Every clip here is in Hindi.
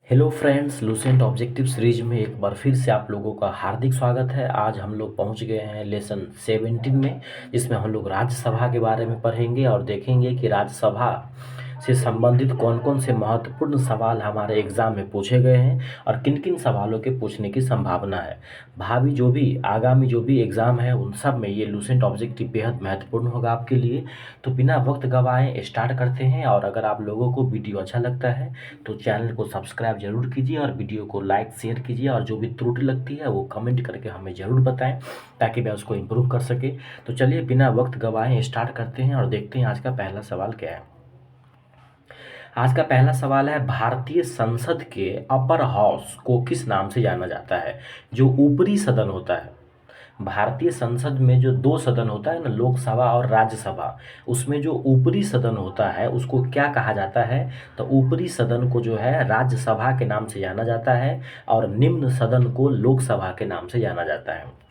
Hello friends, Lucent objective series में एक बार फिर से आप लोगों का हार्दिक स्वागत है। आज हम लोग पहुंच गए हैं लेसन 17 में, जिसमें हम लोग राज्यसभा के बारे में पढ़ेंगे और देखेंगे कि राज्यसभा से संबंधित कौन कौन से महत्वपूर्ण सवाल हमारे एग्ज़ाम में पूछे गए हैं और किन किन सवालों के पूछने की संभावना है। भावी जो भी आगामी जो भी एग्ज़ाम है उन सब में ये लूसेंट ऑब्जेक्टिव बेहद महत्वपूर्ण होगा आपके लिए। तो बिना वक्त गवाए स्टार्ट करते हैं। और अगर आप लोगों को वीडियो अच्छा लगता है तो चैनल को सब्सक्राइब जरूर कीजिए और वीडियो को लाइक शेयर कीजिए, और जो भी त्रुटि लगती है वो कमेंट करके हमें ज़रूर बताएं ताकि मैं उसको इम्प्रूव कर सके। तो चलिए बिना वक्त गवाए स्टार्ट करते हैं और देखते हैं आज का पहला सवाल क्या है। आज का पहला सवाल है, भारतीय संसद के अपर हाउस को किस नाम से जाना जाता है? जो ऊपरी सदन होता है, भारतीय संसद में जो दो सदन होता है ना, लोकसभा और राज्यसभा, उसमें जो ऊपरी सदन होता है उसको क्या कहा जाता है? तो ऊपरी सदन को जो है राज्यसभा के नाम से जाना जाता है और निम्न सदन को लोकसभा के नाम से जाना जाता है।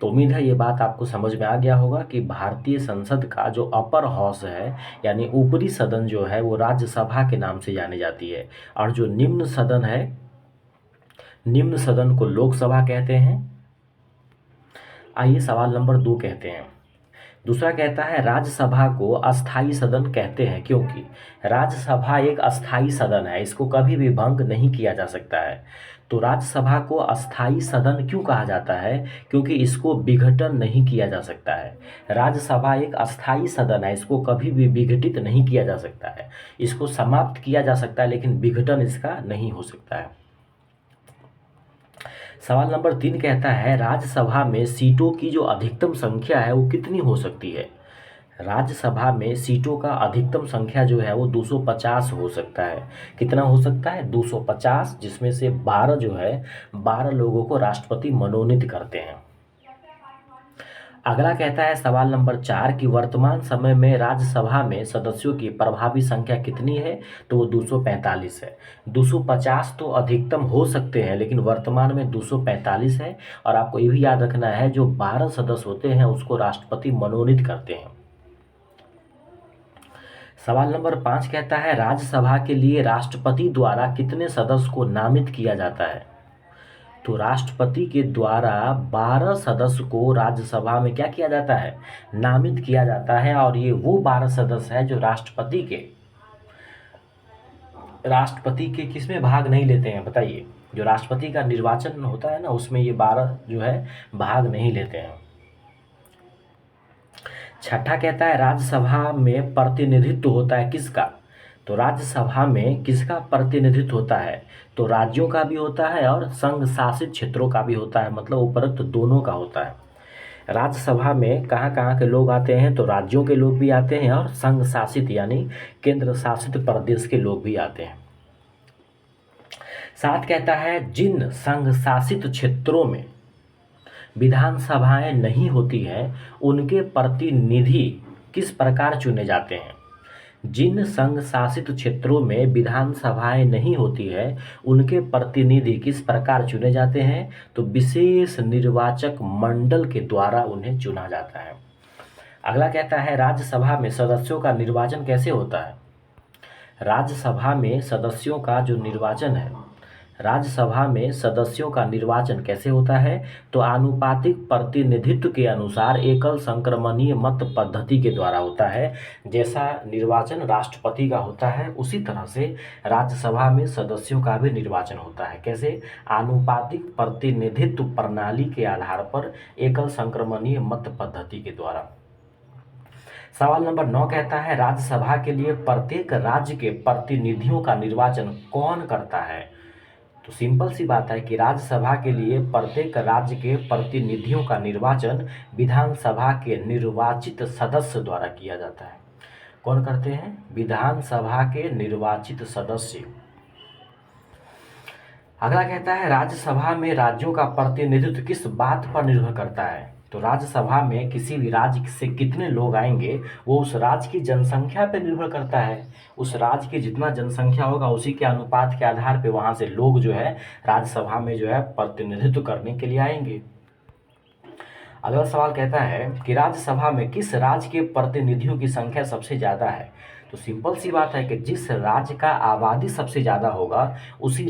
तो उम्मीद है ये बात आपको समझ में आ गया होगा कि भारतीय संसद का जो अपर हाउस है यानी ऊपरी सदन जो है वो राज्यसभा के नाम से जानी जाती है, और जो निम्न सदन है, निम्न सदन को लोकसभा कहते हैं। आइए सवाल नंबर 2 कहते हैं। दूसरा कहता है, राज्यसभा को अस्थाई सदन कहते हैं क्योंकि राज्यसभा एक अस्थाई सदन है, इसको कभी भी भंग नहीं किया जा सकता है। तो राज्यसभा को अस्थाई सदन क्यों कहा जाता है? क्योंकि इसको विघटन नहीं किया जा सकता है। राज्यसभा एक अस्थाई सदन है, इसको कभी भी विघटित नहीं किया जा सकता है। इसको समाप्त किया जा सकता है लेकिन विघटन इसका नहीं हो सकता है। सवाल नंबर 3 कहता है, राज्यसभा में सीटों की जो अधिकतम संख्या है वो कितनी हो सकती है? राज्यसभा में सीटों का अधिकतम संख्या जो है वो 250 हो सकता है। कितना हो सकता है? 250, जिसमें से 12 जो है 12 लोगों को राष्ट्रपति मनोनीत करते हैं। अगला कहता है सवाल नंबर 4 कि वर्तमान समय में राज्यसभा में सदस्यों की प्रभावी संख्या कितनी है? तो वो 245 है। 250 तो अधिकतम हो सकते हैं लेकिन वर्तमान में 245 है। और आपको ये भी याद रखना है, जो 12 सदस्य होते हैं उसको राष्ट्रपति मनोनीत करते हैं। सवाल नंबर 5 कहता है, राज्यसभा के लिए राष्ट्रपति द्वारा कितने सदस्य को नामित किया जाता है? तो राष्ट्रपति के द्वारा 12 सदस्य को राज्यसभा में क्या किया जाता है? नामित किया जाता है। और ये वो 12 सदस्य हैं जो राष्ट्रपति के किसमें भाग नहीं लेते हैं? बताइए। जो राष्ट्रपति का निर्वाचन होता है ना, उसमें ये 12 जो है भाग नहीं लेते हैं। छठा कहता है, राज्यसभा में प्रतिनिधित्व होता है किसका? तो राज्यसभा में किसका प्रतिनिधित्व होता है? तो राज्यों का भी होता है और संघ शासित क्षेत्रों का भी होता है, मतलब उपरोक्त दोनों का होता है। राज्यसभा में कहाँ कहाँ के लोग आते हैं? तो राज्यों के लोग भी आते हैं और संघ शासित यानी केंद्र शासित प्रदेश के लोग भी आते हैं। 7 कहता है, जिन संघ शासित क्षेत्रों में विधानसभाएं नहीं होती हैं उनके प्रतिनिधि किस प्रकार चुने जाते हैं? जिन संघ शासित क्षेत्रों में विधानसभाएं नहीं होती है उनके प्रतिनिधि किस प्रकार चुने जाते हैं? तो विशेष निर्वाचक मंडल के द्वारा उन्हें चुना जाता है। अगला कहता है, राज्यसभा में सदस्यों का निर्वाचन कैसे होता है? राज्यसभा में सदस्यों का जो निर्वाचन है, राज्यसभा में सदस्यों का निर्वाचन कैसे होता है? तो आनुपातिक प्रतिनिधित्व के अनुसार एकल संक्रमणीय मत पद्धति के द्वारा होता है। जैसा निर्वाचन राष्ट्रपति का होता है उसी तरह से राज्यसभा में सदस्यों का भी निर्वाचन होता है। कैसे? आनुपातिक प्रतिनिधित्व प्रणाली के आधार पर एकल संक्रमणीय मत पद्धति के द्वारा। सवाल नंबर 9 कहता है, राज्यसभा के लिए प्रत्येक राज्य के प्रतिनिधियों का निर्वाचन कौन करता है? तो सिंपल सी बात है कि राज्यसभा के लिए प्रत्येक राज्य के प्रतिनिधियों का निर्वाचन विधानसभा के निर्वाचित सदस्य द्वारा किया जाता है। कौन करते हैं? विधानसभा के निर्वाचित सदस्य। अगला कहता है, राज्यसभा में राज्यों का प्रतिनिधित्व किस बात पर निर्भर करता है? तो राज्यसभा में किसी भी राज्य से कितने लोग आएंगे वो उस राज्य की जनसंख्या पर निर्भर करता है। उस राज्य की जितना जनसंख्या होगा उसी के अनुपात के आधार पे वहाँ से लोग जो है राज्यसभा में जो है प्रतिनिधित्व करने के लिए आएंगे। अगला सवाल कहता है कि राज्यसभा में किस राज्य के प्रतिनिधियों की संख्या सबसे ज़्यादा है? तो सिंपल सी बात है कि जिस राज्य का आबादी सबसे ज़्यादा होगा उसी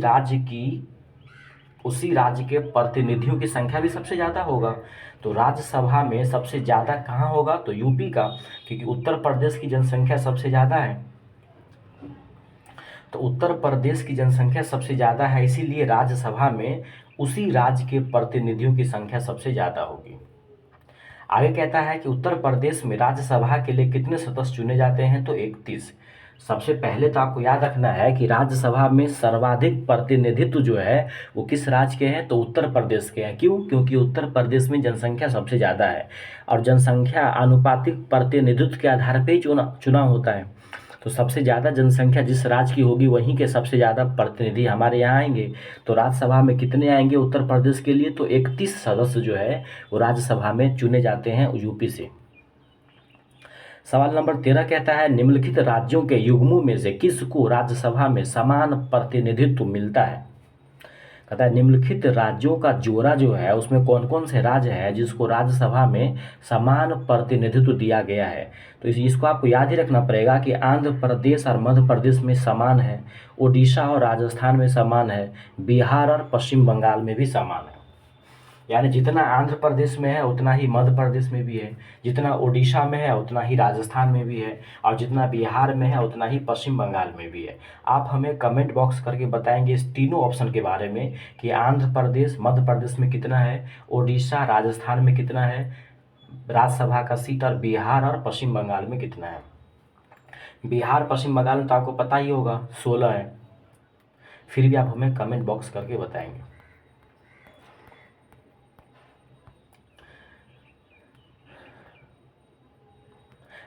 राज्य के प्रतिनिधियों की संख्या भी सबसे ज़्यादा होगा। तो राज्यसभा में सबसे ज़्यादा कहाँ होगा, तो यूपी का, क्योंकि उत्तर प्रदेश की जनसंख्या सबसे ज़्यादा है। तो उत्तर प्रदेश की जनसंख्या सबसे ज़्यादा है, इसीलिए राज्यसभा में उसी राज्य के प्रतिनिधियों की संख्या सबसे ज़्यादा होगी। आगे कहता है कि उत्तर प्रदेश में राज्यसभा के लिए कितने सदस्य चुने जाते हैं, तो 31। सबसे पहले तो आपको याद रखना है कि राज्यसभा में सर्वाधिक प्रतिनिधित्व जो है वो किस राज्य के हैं, तो उत्तर प्रदेश के हैं। क्यों? क्योंकि उत्तर प्रदेश में जनसंख्या सबसे ज़्यादा है और जनसंख्या आनुपातिक प्रतिनिधित्व के आधार पर ही चुनाव होता है। तो सबसे ज़्यादा जनसंख्या जिस राज्य की होगी वहीं के सबसे ज़्यादा प्रतिनिधि हमारे यहाँ आएंगे। तो राज्यसभा में कितने आएंगे उत्तर प्रदेश के लिए, तो 31 सदस्य जो है वो राज्यसभा में चुने जाते हैं यूपी से। सवाल नंबर 13 कहता है निम्नलिखित राज्यों के युग्मों में से किसको राज्यसभा में समान प्रतिनिधित्व मिलता है। कहता है निम्नलिखित राज्यों का जोड़ा जो है उसमें कौन कौन से राज्य हैं जिसको राज्यसभा में समान प्रतिनिधित्व दिया गया है। तो इसको आपको याद ही रखना पड़ेगा कि आंध्र प्रदेश और मध्य प्रदेश में समान है, उड़ीसा और राजस्थान में समान है, बिहार और पश्चिम बंगाल में भी समान है। यानी जितना आंध्र प्रदेश में है उतना ही मध्य प्रदेश में भी है, जितना उड़ीसा में है उतना ही राजस्थान में भी है, और जितना बिहार में है उतना ही पश्चिम बंगाल में भी है। आप हमें कमेंट बॉक्स करके बताएंगे इस तीनों ऑप्शन के बारे में कि आंध्र प्रदेश मध्य प्रदेश में कितना है, उड़ीसा राजस्थान में कितना है राज्यसभा का सीट, और बिहार और पश्चिम बंगाल में कितना है। बिहार पश्चिम बंगाल में तो आपको पता ही होगा 16 है, फिर भी आप हमें कमेंट बॉक्स करके बताएंगे।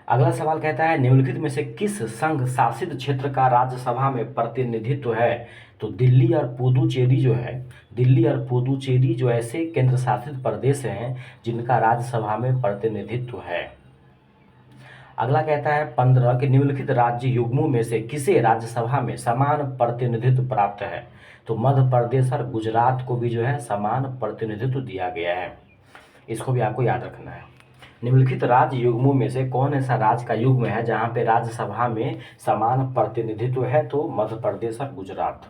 अगला सवाल कहता है निम्नलिखित में से किस संघ शासित क्षेत्र का राज्यसभा में प्रतिनिधित्व है। तो दिल्ली और पुदुचेरी जो है, दिल्ली और पुदुचेरी जो ऐसे केंद्र शासित प्रदेश हैं जिनका राज्यसभा में प्रतिनिधित्व है। अगला कहता है 15 कि निम्नलिखित राज्य युग्मों में से किसे राज्यसभा में समान प्रतिनिधित्व प्राप्त है। तो मध्य प्रदेश और गुजरात को भी जो है समान प्रतिनिधित्व दिया गया है, इसको भी आपको याद रखना है। निम्नलिखित राज्य युग्मों में से कौन ऐसा राज्य का युग्म है जहां पे राज्यसभा में समान प्रतिनिधित्व है, तो मध्य प्रदेश और गुजरात।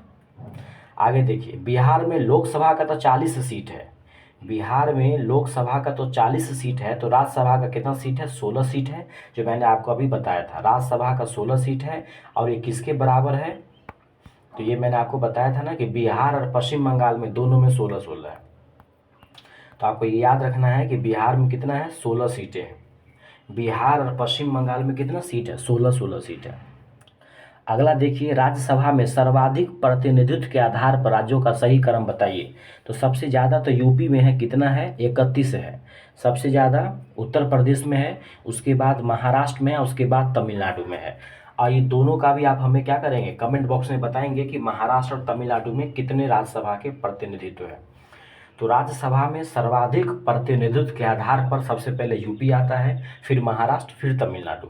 आगे देखिए बिहार में लोकसभा का तो 40 सीट है, बिहार में लोकसभा का तो 40 सीट है, तो राज्यसभा का कितना सीट है, 16 सीट है, जो मैंने आपको अभी बताया था। राज्यसभा का 16 सीट है और ये किसके बराबर है, तो ये मैंने आपको बताया था ना कि बिहार और पश्चिम बंगाल में दोनों में 16-16 है। तो आपको ये याद रखना है कि बिहार में कितना है, 16 सीटें हैं। बिहार और पश्चिम बंगाल में कितना सीट है, 16-16 सीट है। अगला देखिए राज्यसभा में सर्वाधिक प्रतिनिधित्व के आधार पर राज्यों का सही क्रम बताइए। तो सबसे ज़्यादा तो यूपी में है, कितना है, 31 है। सबसे ज़्यादा उत्तर प्रदेश में है, उसके बाद महाराष्ट्र में है, उसके बाद तमिलनाडु में है। और ये दोनों का भी आप हमें क्या करेंगे, कमेंट बॉक्स में बताएंगे कि महाराष्ट्र और तमिलनाडु में कितने राज्यसभा के प्रतिनिधित्व है। तो राज्यसभा में सर्वाधिक प्रतिनिधित्व के आधार पर सबसे पहले यूपी आता है, फिर महाराष्ट्र, फिर तमिलनाडु।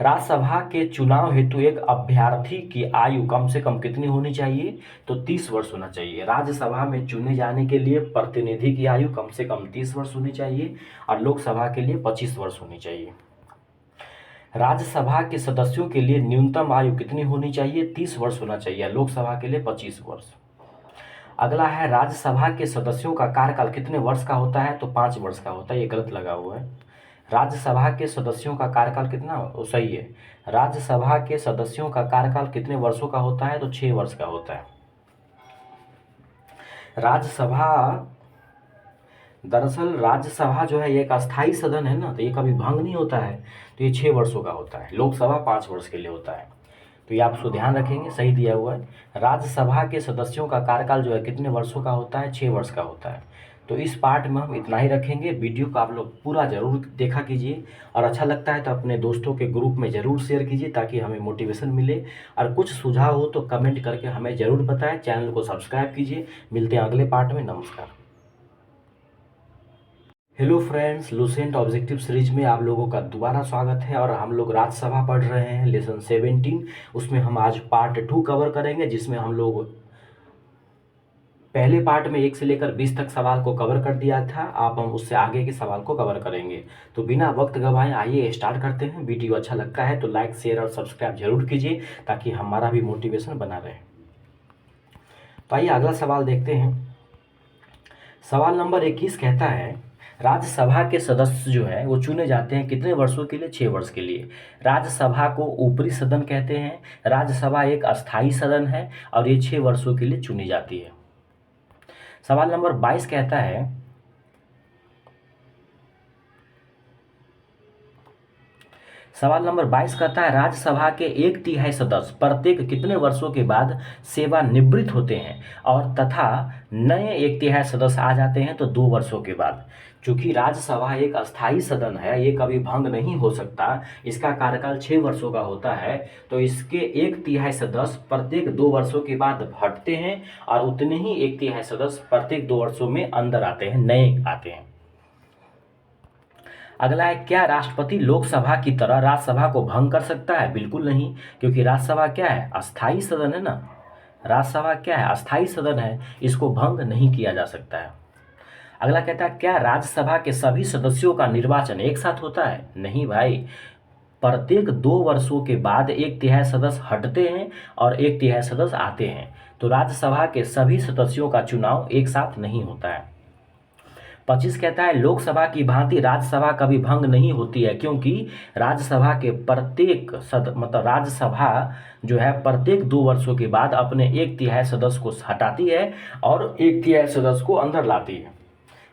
राज्यसभा के चुनाव हेतु एक अभ्यर्थी की आयु कम से कम कितनी होनी चाहिए, तो 30 वर्ष होना चाहिए। राज्यसभा में चुने जाने के लिए प्रतिनिधि की आयु कम से कम 30 वर्ष होनी चाहिए और लोकसभा के लिए 25 वर्ष होनी चाहिए। राज्यसभा के सदस्यों के लिए न्यूनतम आयु कितनी होनी चाहिए, 30 वर्ष होना चाहिए, लोकसभा के लिए 25 वर्ष। अगला है राज्यसभा के सदस्यों का कार्यकाल कितने वर्ष का होता है, तो 5 वर्ष का होता है। ये गलत लगा हुआ है। राज्यसभा के सदस्यों का कार्यकाल कितना हो, सही है, राज्यसभा के सदस्यों का कार्यकाल कितने वर्षों का होता है, तो 6 वर्ष का होता है। दरअसल राज्यसभा जो है ये एक अस्थायी सदन है ना, तो ये कभी भंग नहीं होता है, तो ये 6 वर्षों का होता है। लोकसभा 5 वर्ष के लिए होता है, तो ये आप उसको ध्यान रखेंगे, सही दिया हुआ है। राज्यसभा के सदस्यों का कार्यकाल जो है कितने वर्षों का होता है, 6 वर्ष का होता है। तो इस पार्ट में हम इतना ही रखेंगे। वीडियो को आप लोग पूरा ज़रूर देखा कीजिए और अच्छा लगता है तो अपने दोस्तों के ग्रुप में ज़रूर शेयर कीजिए ताकि हमें मोटिवेशन मिले। और कुछ सुझाव हो तो कमेंट करके हमें ज़रूर बताएं। चैनल को सब्सक्राइब कीजिए। मिलते हैं अगले पार्ट में। नमस्कार। Hello friends, Lucent objective series में आप लोगों का दोबारा स्वागत है और हम लोग राज्यसभा पढ़ रहे हैं, लेसन 17। उसमें हम आज पार्ट 2 कवर करेंगे, जिसमें हम लोग पहले पार्ट में 1 से लेकर 20 तक सवाल को कवर कर दिया था, आप हम उससे आगे के सवाल को कवर करेंगे। तो बिना वक्त गंवाए आइए स्टार्ट करते हैं। वीडियो अच्छा लगता है तो लाइक, शेयर और सब्सक्राइब जरूर कीजिए ताकि हमारा भी मोटिवेशन बना रहे। तो आइए अगला सवाल देखते हैं। सवाल नंबर 21 कहता है, राज्यसभा के सदस्य जो है वो चुने जाते हैं कितने वर्षों के लिए? 6 वर्ष के लिए। राज्यसभा को ऊपरी सदन कहते हैं। राज्यसभा एक अस्थायी सदन है और ये 6 वर्षों के लिए चुनी जाती है। सवाल नंबर 22 कहता है, सवाल नंबर 22 कहता है, राज्यसभा के 1/3 सदस्य प्रत्येक कितने वर्षों के बाद सेवानिवृत्त होते हैं और तथा नए 1/3 सदस्य आ जाते हैं तो 2 वर्षों के बाद। चूंकि राज्यसभा एक अस्थायी सदन है, ये कभी भंग नहीं हो सकता, इसका कार्यकाल 6 वर्षों का होता है, तो इसके 1/3 सदस्य प्रत्येक 2 वर्षों के बाद हटते हैं और उतने ही 1/3 सदस्य प्रत्येक 2 वर्षों में अंदर आते हैं, नए आते हैं। अगला है, क्या राष्ट्रपति लोकसभा की तरह राज्यसभा को भंग कर सकता है? बिल्कुल नहीं, क्योंकि राज्यसभा क्या है? अस्थायी सदन है ना। राज्यसभा क्या है? अस्थायी सदन है, इसको भंग नहीं किया जा सकता है। अगला कहता है, क्या राज्यसभा के सभी सदस्यों का निर्वाचन एक साथ होता है? नहीं भाई, प्रत्येक 2 वर्षों के बाद 1/3 सदस्य हटते हैं और 1/3 सदस्य आते हैं, तो राज्यसभा के सभी सदस्यों का चुनाव एक साथ नहीं होता है। 25 कहता है, लोकसभा की भांति राज्यसभा कभी भंग नहीं होती है, क्योंकि राज्यसभा के प्रत्येक मतलब राज्यसभा जो है प्रत्येक 2 वर्षों के बाद अपने 1/3 सदस्य को हटाती है और 1/3 सदस्य को अंदर लाती है।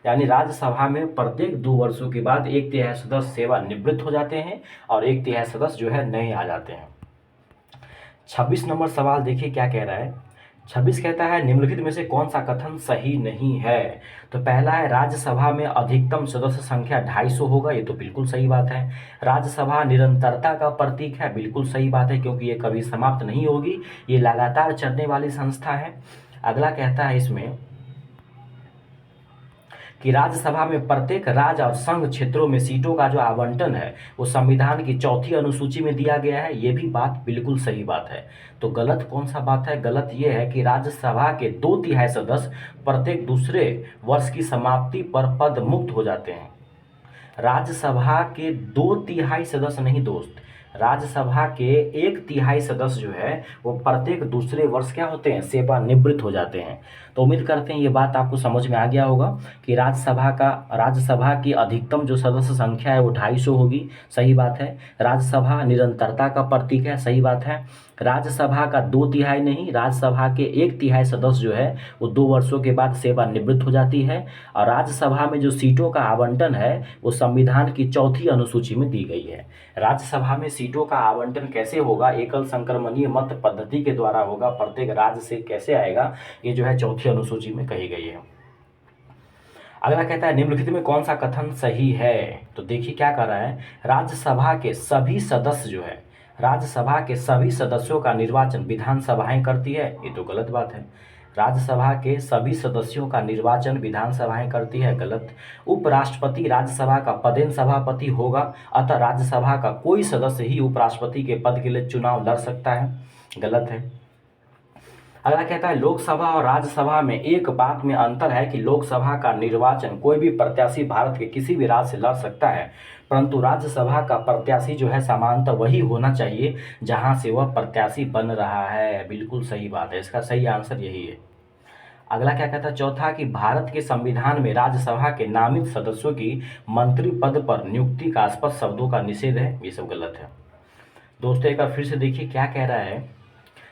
यानी राज्यसभा में प्रत्येक 2 वर्षों के बाद 1/3 सदस्य सेवानिवृत्त हो जाते हैं और 1/3 सदस्य जो है नए आ जाते हैं। 26 नंबर सवाल देखिए क्या कह रहा है। 26 कहता है, निम्नलिखित में से कौन सा कथन सही नहीं है? तो पहला है, राज्यसभा में अधिकतम सदस्य संख्या 250 होगा, ये तो बिल्कुल सही बात है। राज्यसभा निरंतरता का प्रतीक है, बिल्कुल सही बात है, क्योंकि ये कभी समाप्त नहीं होगी, ये लगातार चलने वाली संस्था है। अगला कहता है इसमें कि राज्यसभा में प्रत्येक राज्य और संघ क्षेत्रों में सीटों का जो आवंटन है वो संविधान की 4वीं अनुसूची में दिया गया है, ये भी बात बिल्कुल सही बात है। तो गलत कौन सा बात है? गलत ये है कि राज्यसभा के 2/3 सदस्य प्रत्येक दूसरे वर्ष की समाप्ति पर पद मुक्त हो जाते हैं। राज्यसभा के 2/3 सदस्य नहीं दोस्त, राज्यसभा के 1/3 सदस्य जो है वो प्रत्येक दूसरे वर्ष क्या होते हैं? सेवानिवृत्त हो जाते हैं। तो उम्मीद करते हैं ये बात आपको समझ में आ गया होगा कि राज्यसभा की अधिकतम जो सदस्य संख्या है वो 250 होगी, सही बात है। राज्यसभा निरंतरता का प्रतीक है, सही बात है। राज्यसभा का 2/3 नहीं, राज्यसभा के 1/3 सदस्य जो है वो 2 वर्षों के बाद सेवानिवृत्त हो जाती है और राज्यसभा में जो सीटों का आवंटन है वो संविधान की 4वीं अनुसूची में दी गई है। राज्यसभा में सीटों का आवंटन कैसे होगा? एकल संक्रमणीय मत पद्धति के द्वारा होगा। प्रत्येक राज्य से कैसे आएगा, ये जो है 4वीं अनुसूची में कही गई है। अगला कहता है, निम्नलिखित में कौन सा कथन सही है? तो देखिए क्या कर रहा है, राज्यसभा के सभी सदस्य जो है, राज्यसभा के सभी सदस्यों का निर्वाचन विधानसभाएं करती है, ये तो गलत बात है। राज्यसभा के सभी सदस्यों का निर्वाचन विधानसभाएं करती है, गलत। उपराष्ट्रपति राज्यसभा का पदेन सभापति होगा, अतः राज्यसभा का कोई सदस्य ही उपराष्ट्रपति के पद के लिए चुनाव लड़ सकता है, गलत है। अगला कहता है, लोकसभा और राज्यसभा में एक बात में अंतर है कि लोकसभा का निर्वाचन कोई भी प्रत्याशी भारत के किसी भी राज्य से लड़ सकता है, परंतु राज्यसभा का प्रत्याशी जो है सामान्यतः वही होना चाहिए जहां से वह प्रत्याशी बन रहा है। बिल्कुल सही बात है, इसका सही आंसर यही है। अगला क्या कहता है, चौथा, कि भारत के संविधान में राज्यसभा के नामित सदस्यों की मंत्री पद पर नियुक्ति का स्पष्ट शब्दों का निषेध है, ये सब गलत है। दोस्तों एक बार फिर से देखिए क्या कह रहा है।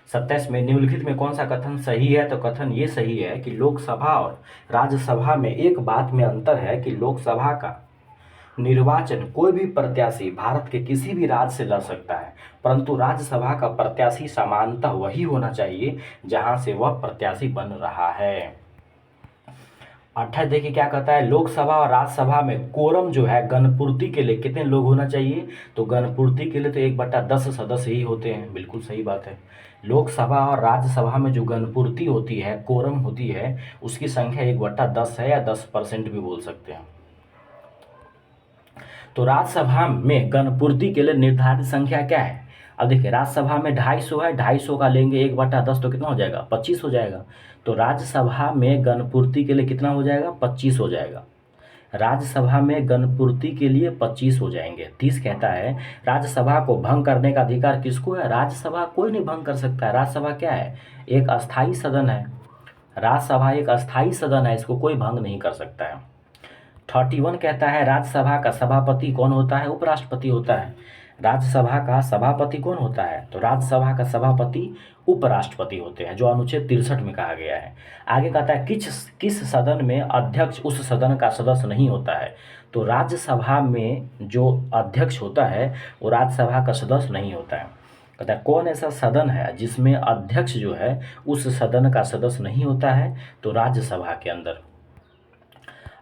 27 में निम्नलिखित में कौन सा कथन सही है? तो कथन ये सही है कि लोकसभा और राज्यसभा में एक बात में अंतर है कि लोकसभा का निर्वाचन कोई भी प्रत्याशी भारत के किसी भी राज्य से लड़ सकता है, परंतु राज्यसभा का प्रत्याशी सामान्यतः वही होना चाहिए जहां से वह प्रत्याशी बन रहा है। 28 देखिए क्या कहता है, लोकसभा और राज्यसभा में कोरम जो है गणपूर्ति के लिए कितने लोग होना चाहिए? तो गणपूर्ति के लिए तो 1/10 सदस्य ही होते हैं, बिल्कुल सही बात है। लोकसभा और राज्यसभा में जो गणपूर्ति होती है, कोरम होती है, उसकी संख्या 1/10 है या 10% भी बोल सकते हैं। तो राज्यसभा में गणपूर्ति के लिए निर्धारित संख्या क्या है? अब देखिए राज्यसभा में 250 है, 250 का लेंगे 1/10 तो कितना हो जाएगा, 25 हो जाएगा। तो राज्यसभा में गणपूर्ति के लिए कितना हो जाएगा, 25 हो जाएगा। राज्यसभा में गणपूर्ति के लिए 25 हो जाएंगे। 30 कहता है राज्यसभा को भंग करने का अधिकार किसको है, राज्यसभा कोई नहीं भंग कर सकता है। राज्यसभा क्या है, एक अस्थाई सदन है। राज्यसभा एक अस्थाई सदन है, इसको कोई भंग नहीं कर सकता है। 31 कहता है राज्यसभा का सभापति कौन होता है, उपराष्ट्रपति होता है। राज्यसभा का सभापति कौन होता है, तो राज्यसभा का सभापति उपराष्ट्रपति होते हैं, जो अनुच्छेद 63 में कहा गया है। आगे कहता है किस सदन में अध्यक्ष उस सदन का सदस्य नहीं होता है, तो राज्यसभा में जो अध्यक्ष होता है वो राज्यसभा का सदस्य नहीं होता है। कहता है कौन ऐसा सदन है जिसमें अध्यक्ष जो है उस सदन का सदस्य नहीं होता है, तो राज्यसभा के अंदर।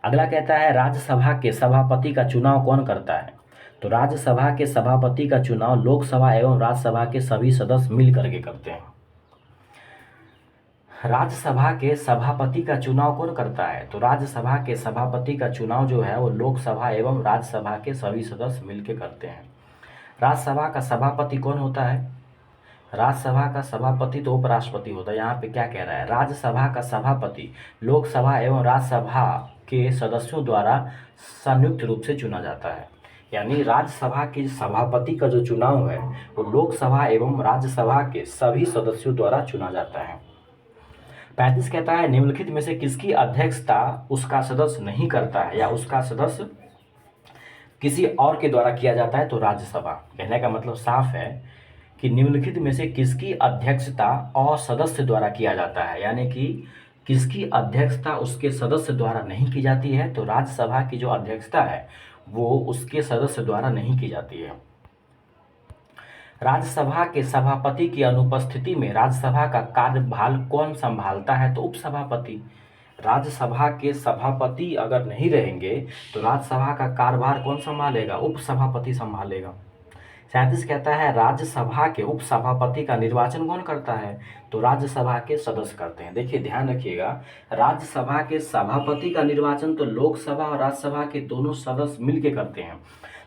अगला कहता है राज्यसभा के सभापति का चुनाव कौन करता है, तो राज्यसभा के सभापति का चुनाव लोकसभा एवं राज्यसभा के सभी सदस्य मिल करके करते हैं। राज्यसभा के सभापति का चुनाव कौन करता है, तो राज्यसभा के सभापति का चुनाव जो है वो लोकसभा एवं राज्यसभा के सभी सदस्य मिलकर करते हैं। राज्यसभा का सभापति कौन होता है, राज्यसभा का सभापति तो उपराष्ट्रपति होता है। यहाँ पे क्या कह रहा है, राज्यसभा का सभापति लोकसभा एवं राज्यसभा के सदस्यों द्वारा संयुक्त रूप से चुना जाता है। यानी राज्यसभा के सभापति का जो चुनाव है वो लोकसभा एवं राज्यसभा के सभी सदस्यों द्वारा चुना जाता है। 35 कहता है निम्नलिखित में से किसकी अध्यक्षता उसका सदस्य नहीं करता है या उसका सदस्य किसी और के द्वारा किया जाता है, तो राज्यसभा। कहने का मतलब साफ है कि निम्नलिखित में से किसकी अध्यक्षता और सदस्य द्वारा किया जाता है, यानी कि किसकी अध्यक्षता उसके सदस्य द्वारा नहीं की जाती है, तो राज्यसभा की जो अध्यक्षता है वो उसके सदस्य द्वारा नहीं की जाती है। राज्यसभा के सभापति की अनुपस्थिति में राज्यसभा का कार्यभार कौन संभालता है, तो उपसभापति। राज्यसभा के सभापति अगर नहीं रहेंगे तो राज्यसभा का कार्यभार कौन संभालेगा, उपसभापति संभालेगा। 37 कहता है राज्यसभा के उपसभापति का निर्वाचन कौन करता है, तो राज्यसभा के सदस्य करते हैं। देखिए ध्यान रखिएगा, राज्यसभा के सभापति का निर्वाचन तो लोकसभा और राज्यसभा के दोनों सदस्य मिलकर करते हैं,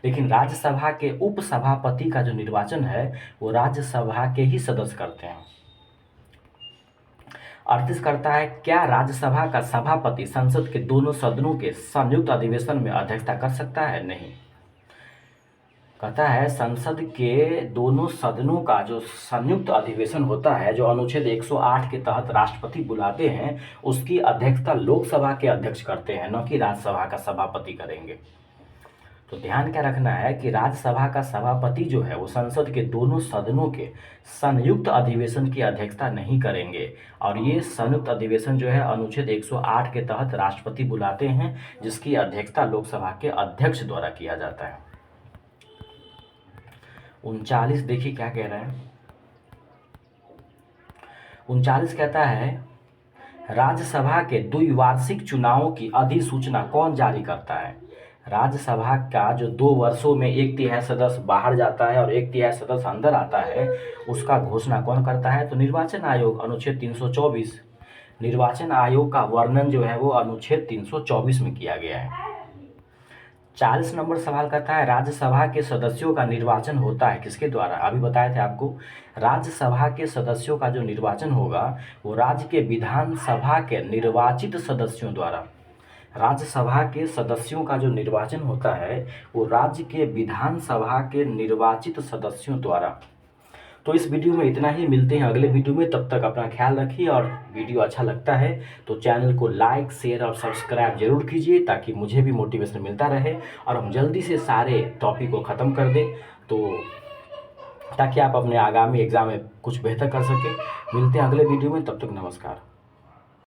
लेकिन राज्यसभा के उपसभापति का जो निर्वाचन है वो राज्यसभा के ही सदस्य करते हैं। 38 करता है क्या राज्यसभा का सभापति संसद के दोनों सदनों के संयुक्त अधिवेशन में अध्यक्षता कर सकता है, नहीं। कहता है संसद के दोनों सदनों का जो संयुक्त अधिवेशन होता है, जो अनुच्छेद 108 के तहत राष्ट्रपति बुलाते हैं, उसकी अध्यक्षता लोकसभा के अध्यक्ष करते हैं, न कि राज्यसभा का सभापति करेंगे। तो ध्यान क्या रखना है कि राज्यसभा का सभापति जो है वो संसद के दोनों सदनों के संयुक्त अधिवेशन की अध्यक्षता नहीं करेंगे, और ये संयुक्त अधिवेशन जो है अनुच्छेद 108 के तहत राष्ट्रपति बुलाते हैं, जिसकी अध्यक्षता लोकसभा के अध्यक्ष द्वारा किया जाता है। 39 देखिए क्या कह रहा है, 39 कहता है राज्यसभा के द्विवार्षिक चुनावों की अधिसूचना कौन जारी करता है। राज्यसभा का जो 2 वर्षों में 1/3 सदस्य बाहर जाता है और 1/3 सदस्य अंदर आता है, उसका घोषणा कौन करता है, तो निर्वाचन आयोग, अनुच्छेद 324। निर्वाचन आयोग का वर्णन जो है वो अनुच्छेद 324 में किया गया है। 40 नंबर सवाल करता है राज्यसभा के सदस्यों का निर्वाचन होता है किसके द्वारा। अभी बताए थे आपको, राज्यसभा के सदस्यों का जो निर्वाचन होगा वो राज्य के विधानसभा के निर्वाचित सदस्यों द्वारा। राज्यसभा के सदस्यों का जो निर्वाचन होता है वो राज्य के विधानसभा के निर्वाचित सदस्यों द्वारा। तो इस वीडियो में इतना ही, मिलते हैं अगले वीडियो में। तब तक अपना ख्याल रखिए, और वीडियो अच्छा लगता है तो चैनल को लाइक, शेयर और सब्सक्राइब जरूर कीजिए, ताकि मुझे भी मोटिवेशन मिलता रहे और हम जल्दी से सारे टॉपिक को ख़त्म कर दें, तो ताकि आप अपने आगामी एग्ज़ाम में कुछ बेहतर कर सकें। मिलते हैं अगले वीडियो में, तब तक नमस्कार।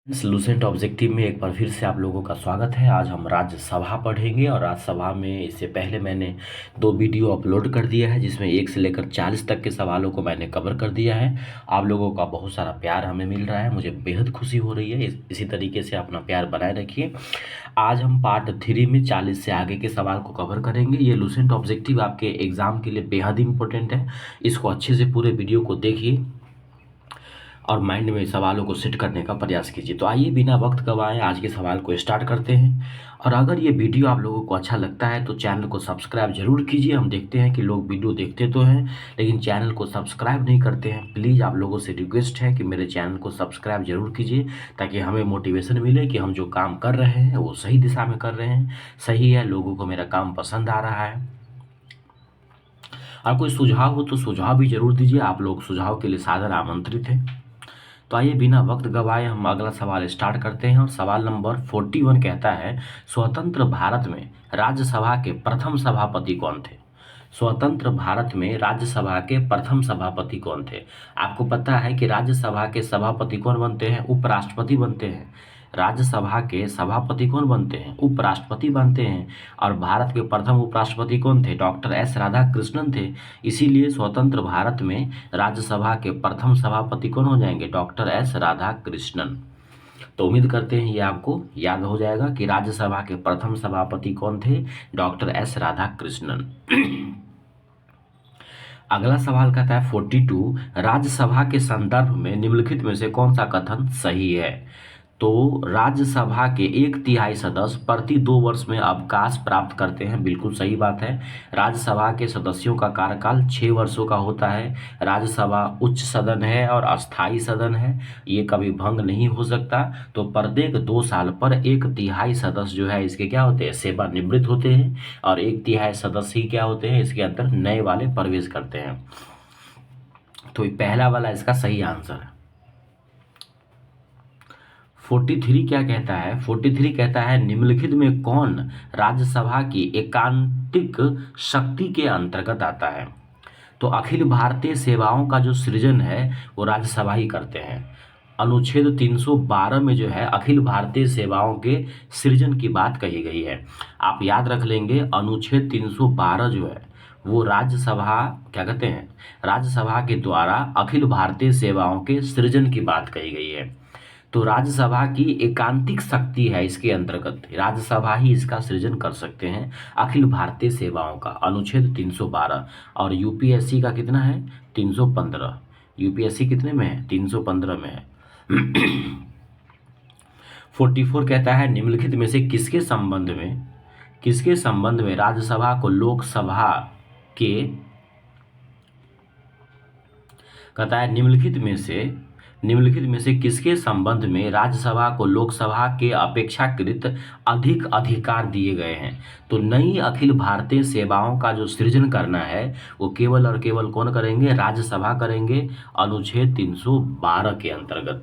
लूसेंट ऑब्जेक्टिव में एक बार फिर से आप लोगों का स्वागत है। आज हम राज्यसभा पढ़ेंगे, और राज्यसभा में इससे पहले मैंने 2 वीडियो अपलोड कर दिया है, जिसमें 1 से लेकर 40 तक के सवालों को मैंने कवर कर दिया है। आप लोगों का बहुत सारा प्यार हमें मिल रहा है, मुझे बेहद खुशी हो रही है। इसी तरीके से अपना प्यार बनाए रखिए। आज हम पार्ट 3 में 40 से आगे के सवाल को कवर करेंगे। ये लूसेंट ऑब्जेक्टिव आपके एग्ज़ाम के लिए बेहद इंपॉर्टेंट है, इसको अच्छे से पूरे वीडियो को देखिए। और माइंड में सवालों को सेट करने का प्रयास कीजिए। तो आइए बिना वक्त गंवाए आज के सवाल को स्टार्ट करते हैं। और अगर ये वीडियो आप लोगों को अच्छा लगता है तो चैनल को सब्सक्राइब जरूर कीजिए। हम देखते हैं कि लोग वीडियो देखते तो हैं लेकिन चैनल को सब्सक्राइब नहीं करते हैं। प्लीज़ आप लोगों से रिक्वेस्ट है कि मेरे चैनल को सब्सक्राइब जरूर कीजिए ताकि हमें मोटिवेशन मिले कि हम जो काम कर रहे हैं वो सही दिशा में कर रहे हैं, सही है, लोगों को मेरा काम पसंद आ रहा है। और कोई सुझाव हो तो सुझाव भी जरूर दीजिए, आप लोग सुझाव के लिए सादर आमंत्रित हैं। तो आइए बिना वक्त गवाए हम अगला सवाल स्टार्ट करते हैं। और सवाल नंबर 41 कहता है, स्वतंत्र भारत में राज्यसभा के प्रथम सभापति कौन थे? स्वतंत्र भारत में राज्यसभा के प्रथम सभापति कौन थे? आपको पता है कि राज्यसभा के सभापति कौन बनते हैं? उपराष्ट्रपति बनते हैं। राज्यसभा के सभापति कौन बनते हैं? उपराष्ट्रपति बनते हैं। और भारत के प्रथम उपराष्ट्रपति कौन थे? डॉक्टर एस राधाकृष्णन थे। इसीलिए स्वतंत्र भारत में राज्यसभा के प्रथम सभापति कौन हो जाएंगे? Doctor S Radhakrishnan. तो उम्मीद करते हैं ये आपको याद हो जाएगा कि राज्यसभा के प्रथम सभापति कौन थे? Doctor S Radhakrishnan. अगला सवाल कहता है 42, राज्यसभा के संदर्भ में निम्नलिखित में से कौन सा कथन सही है? तो राज्यसभा के 1/3 सदस्य प्रति 2 वर्ष में अवकाश प्राप्त करते हैं। बिल्कुल सही बात है। राज्यसभा के सदस्यों का कार्यकाल 6 वर्षों का होता है। राज्यसभा उच्च सदन है और अस्थायी सदन है, ये कभी भंग नहीं हो सकता। तो प्रत्येक 2 साल पर 1/3 सदस्य जो है इसके क्या होते हैं? सेवानिवृत्त होते हैं। और 1/3 सदस्य ही क्या होते हैं? इसके अंदर नए वाले प्रवेश करते हैं। तो पहला वाला इसका सही आंसर है। 43 क्या कहता है? 43 कहता है, निम्नलिखित में कौन राज्यसभा की एकांतिक शक्ति के अंतर्गत आता है? तो अखिल भारतीय सेवाओं का जो सृजन है वो राज्यसभा ही करते हैं। अनुच्छेद 312 में जो है अखिल भारतीय सेवाओं के सृजन की बात कही गई है। आप याद रख लेंगे, अनुच्छेद 312 जो है वो राज्यसभा क्या कहते हैं? राज्यसभा के द्वारा अखिल भारतीय सेवाओं के सृजन की बात कही गई है। तो राज्यसभा की एकांतिक शक्ति है, इसके अंतर्गत राज्यसभा ही इसका सृजन कर सकते हैं, अखिल भारतीय सेवाओं का, अनुच्छेद 312। और यूपीएससी का कितना है? 315। यूपीएससी कितने में है? 315 में है। 44 कहता है, निम्नलिखित में से किसके संबंध में राज्यसभा को लोकसभा के, कहता है निम्नलिखित में से किसके संबंध में राज्यसभा को लोकसभा के अपेक्षाकृत अधिक अधिकार दिए गए हैं? तो नई अखिल भारतीय सेवाओं का जो सृजन करना है वो केवल और केवल कौन करेंगे? राज्यसभा करेंगे, अनुच्छेद 312 के अंतर्गत।